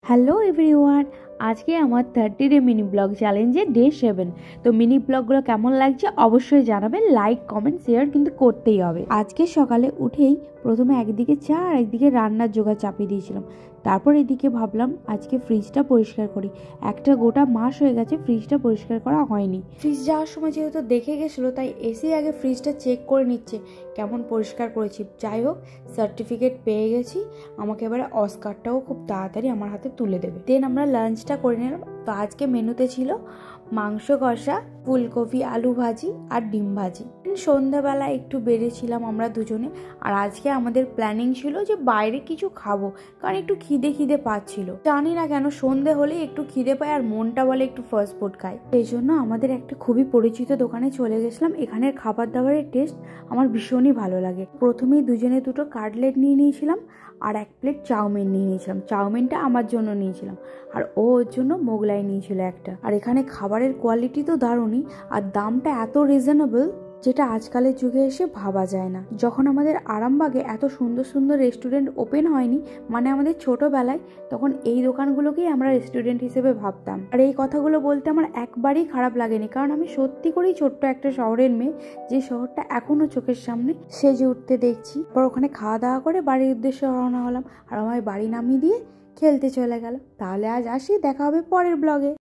Hello everyone, আজকে আমার 30 day mini blog চ্যালেঞ্জে ডে 7। তো মিনি ব্লগগুলো কেমন লাগছে অবশ্যই জানাবেন, লাইক কমেন্ট শেয়ার কিন্তু করতেই হবে। আজকে সকালে উঠেই প্রথমে একদিকে চা আর একদিকে রান্নার জোগাড় চাপিয়ে দিয়েছিলাম। তারপর এদিকে ভাবলাম আজকে ফ্রিজটা পরিষ্কার করি। একটা গোটা মাস হয়ে গেছে ফ্রিজটা পরিষ্কার করা হয়নি। ফ্রিজ যাওয়ার সময় যেহেতু দেখে গেছিলো, তাই এসে আগে ফ্রিজটা চেক করে নিচ্ছে কেমন পরিষ্কার করেছি। যাই হোক, সার্টিফিকেট পেয়ে গেছি। আমাকে এবারে অস্কারটাও খুব তাড়াতাড়ি আমার হাতে তুলে দেবে। দেন আমরা লাঞ্চটা করে নিলাম। তো আজকে মেনুতে ছিল মাংস কষা, ফুলকপি আলু ভাজি আর ডিম ভাজি। সন্ধ্যাবেলা একটু বেরিয়েছিলাম আমরা দুজনে। আর আজকে আমাদের প্ল্যানিং ছিল যে বাইরে কিছু খাবো, কারণ একটু খিদে পাচ্ছিল। জানি না কেন সন্ধে হলে একটু খিদে পায় আর মনটা বলে একটু ফাস্ট ফুড খাই। এই জন্য আমাদের একটা খুবই পরিচিত দোকানে চলে গেছিলাম। এখানের খাবার দাবারের টেস্ট আমার ভীষণই ভালো লাগে। প্রথমেই দুজনে দুটো কাটলেট নিয়ে নিয়েছিলাম আর এক প্লেট চাউমিন নিয়ে নিয়েছিলাম। চাউমিনটা আমার জন্য নিয়েছিলাম আর ওর জন্য মোগলাই নিয়েছিল একটা। আর এখানে খাবারের কোয়ালিটি তো দারুণই, আর দামটা এত রিজনেবল যেটা আজকালের যুগে এসে ভাবা যায় না। যখন আমাদের আরামবাগে এত সুন্দর সুন্দর রেস্টুরেন্ট ওপেন হয়নি, মানে আমাদের ছোটবেলায়, তখন এই দোকানগুলোকেই আমরা রেস্টুরেন্ট হিসেবে ভাবতাম। আর এই কথাগুলো বলতে আমার একবারই খারাপ লাগেনি, কারণ আমি সত্যি করেই ছোট্ট একটা শহরের মেয়ে, যে শহরটা এখনো চোখের সামনে সেজে উঠতে দেখছি। পর ওখানে খাওয়া দাওয়া করে বাড়ির উদ্দেশ্যে রওনা হলাম, আর আমায় বাড়ি নামিয়ে দিয়ে খেলতে চলে গেল। তাহলে আজ আসি, দেখা হবে পরের ব্লগে।